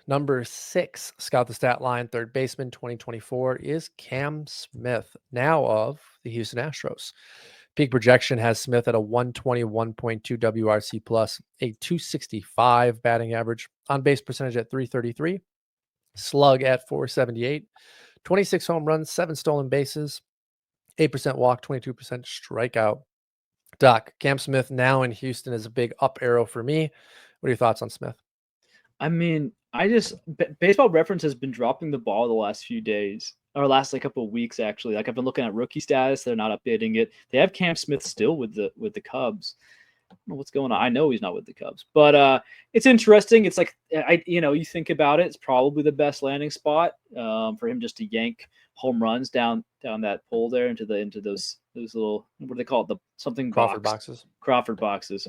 Number 6, scout the stat line, third baseman 2024 is Cam Smith, now of the Houston Astros. Peak projection has Smith at a 121.2 WRC plus, a 265 batting average, on base percentage at 333, slug at 478, 26 home runs, 7 stolen bases, 8% walk, 22% strikeout. Doc, Cam Smith now in Houston is a big up arrow for me. What are your thoughts on Smith? I mean, Baseball Reference has been dropping the ball the last few days, or last like couple of weeks actually. Like I've been looking at rookie status, they're not updating it. They have Cam Smith still with the Cubs. I don't know what's going on. I know he's not with the Cubs, but it's interesting. It's like you think about it, it's probably the best landing spot for him just to yank home runs down that pole there into those little, what do they call it, the something Crawford box, boxes. Crawford boxes.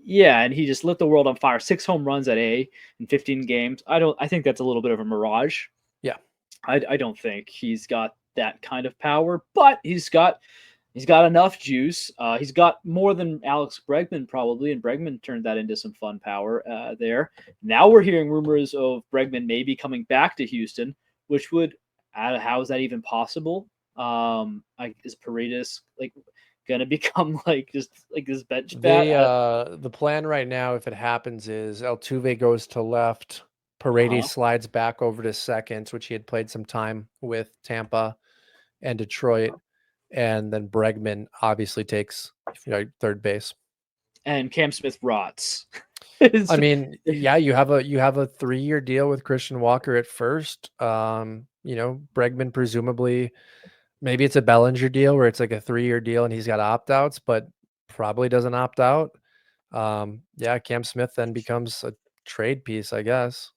Yeah, and he just lit the world on fire. 6 home runs at A in 15 games. I think that's a little bit of a mirage. Yeah. I don't think he's got that kind of power, but he's got enough juice. He's got more than Alex Bregman probably, and Bregman turned that into some fun power there. Now we're hearing rumors of Bregman maybe coming back to Houston, which would, how is that even possible? Is Paredes like gonna become like just like this bench bat? The plan right now, if it happens, is Altuve goes to left, Paredes slides back over to second, which he had played some time with Tampa and Detroit, and then Bregman obviously takes third base. And Cam Smith rots. I mean, yeah, you have a 3-year deal with Christian Walker at first. Bregman presumably, maybe it's a Bellinger deal where it's like a 3-year deal and he's got opt-outs, but probably doesn't opt out. Cam Smith then becomes a trade piece, I guess.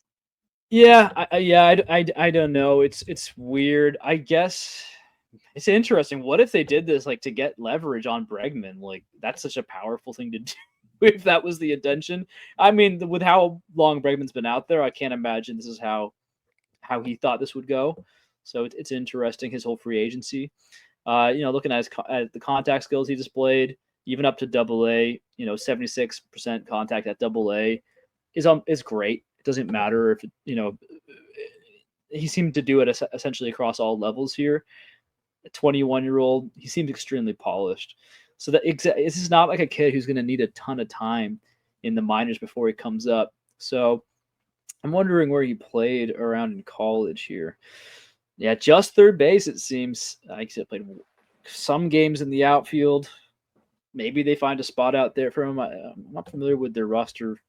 Yeah, I don't know. It's weird. I guess it's interesting. What if they did this like to get leverage on Bregman? Like that's such a powerful thing to do. If that was the intention, I mean, with how long Bregman's been out there, I can't imagine this is how he thought this would go. So it's interesting, his whole free agency. Looking at the contact skills he displayed, even up to AA, 76% contact at AA is great. It doesn't matter if he seemed to do it essentially across all levels here. A 21-year-old, he seemed extremely polished. So this is not like a kid who's going to need a ton of time in the minors before he comes up. So I'm wondering where he played around in college here. Yeah, just third base, it seems. Like I said, played some games in the outfield. Maybe they find a spot out there for him. I'm not familiar with their roster.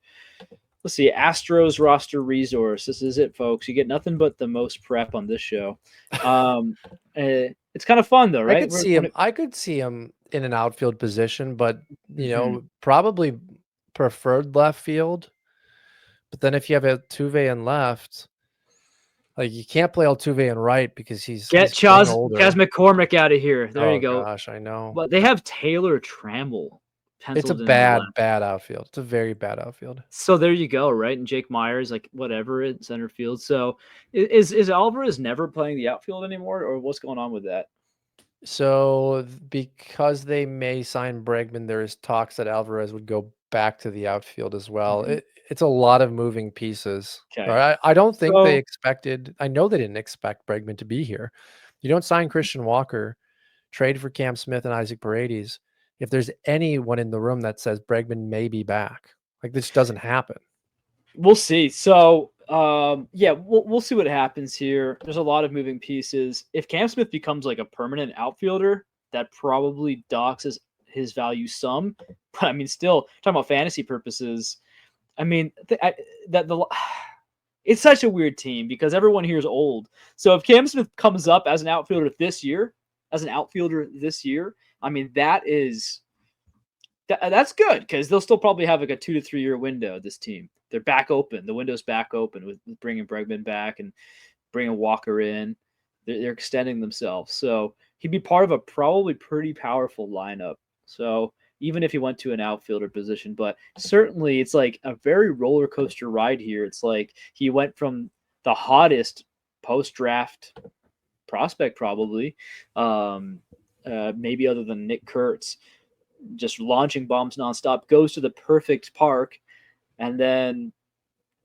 Let's see, Astros roster resource. This is it, folks. You get nothing but the most prep on this show. It's kind of fun, though, right? I could see him in an outfield position, but, probably preferred left field. But then if you have Altuve in left, like you can't play Altuve in right because he's Chas older. McCormick out of here. There you go. Gosh, I know. But they have Taylor Trammell. It's a bad outfield. It's a very bad outfield. So there you go, right? And Jake Myers, like whatever in center field. So is Alvarez never playing the outfield anymore, or what's going on with that? So because they may sign Bregman, there is talks that Alvarez would go back to the outfield as well. It's a lot of moving pieces. Okay. I don't think they expected. I know they didn't expect Bregman to be here. You don't sign Christian Walker, trade for Cam Smith and Isaac Paredes if there's anyone in the room that says Bregman may be back. Like this doesn't happen. We'll see. So we'll see what happens here. There's a lot of moving pieces. If Cam Smith becomes like a permanent outfielder, that probably docks his value some. But I mean, still talking about fantasy purposes, I mean it's such a weird team because everyone here is old. So if Cam Smith comes up as an outfielder this year, I mean that's good because they'll still probably have like a 2 to 3 year window. This team, they're back open. The window's back open with bringing Bregman back and bringing Walker in. They're extending themselves, so he'd be part of a probably pretty powerful lineup. So even if he went to an outfielder position, but certainly it's like a very roller coaster ride here. It's like he went from the hottest post draft prospect probably, maybe other than Nick Kurtz, just launching bombs nonstop, goes to the perfect park, and then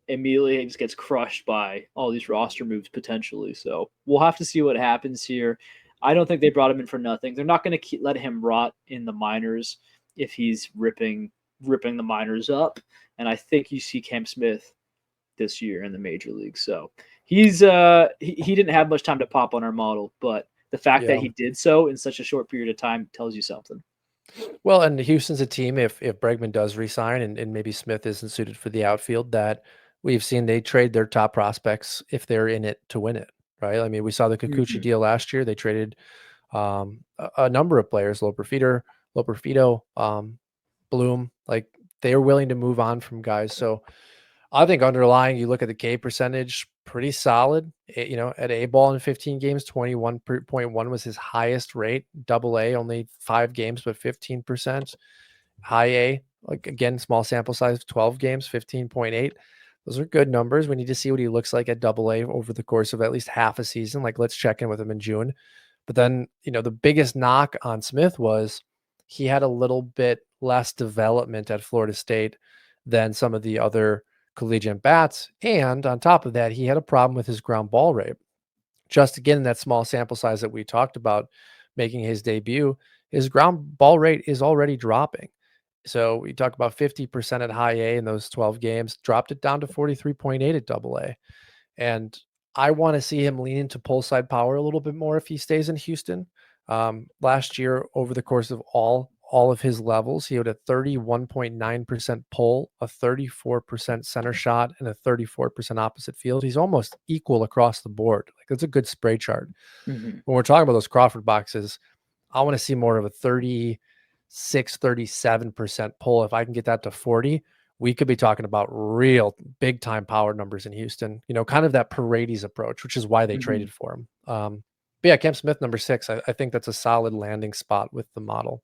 immediately just gets crushed by all these roster moves potentially. So we'll have to see what happens here. I don't think they brought him in for nothing. They're not going to let him rot in the minors if he's ripping the minors up. And I think you see Cam Smith this year in the major league. So he's he didn't have much time to pop on our model, but the fact that he did so in such a short period of time tells you something. Well, and Houston's a team, if Bregman does resign and maybe Smith isn't suited for the outfield, that we've seen they trade their top prospects if they're in it to win it, right? I mean, we saw the Kikuchi deal last year. They traded a number of players, Loperfido, Bloom, like they are willing to move on from guys. So I think underlying, you look at the K percentage, pretty solid. You know, at A ball in 15 games, 21.1 was his highest rate. Double A, only 5 games, but 15%. High A, like again, small sample size, 12 games, 15.8. Those are good numbers. We need to see what he looks like at Double A over the course of at least half a season. Like, let's check in with him in June. But then, you know, the biggest knock on Smith was he had a little bit less development at Florida State than some of the other collegiate bats. And on top of that, he had a problem with his ground ball rate. Just again, that small sample size that we talked about making his debut, his ground ball rate is already dropping. So we talk about 50% at high A in those 12 games, dropped it down to 43.8 at double A. And I want to see him lean into pull side power a little bit more if he stays in Houston. Last year, over the course of all of his levels, he had a 31.9% pull, a 34% center shot, and a 34% opposite field. He's almost equal across the board. Like, that's a good spray chart. When we're talking about those Crawford boxes, I want to see more of a 37% pull. If I can get that to 40, we could be talking about real big time power numbers in Houston, you know, kind of that Paredes approach, which is why they traded for him. But yeah, Cam Smith, number 6, I think that's a solid landing spot with the model.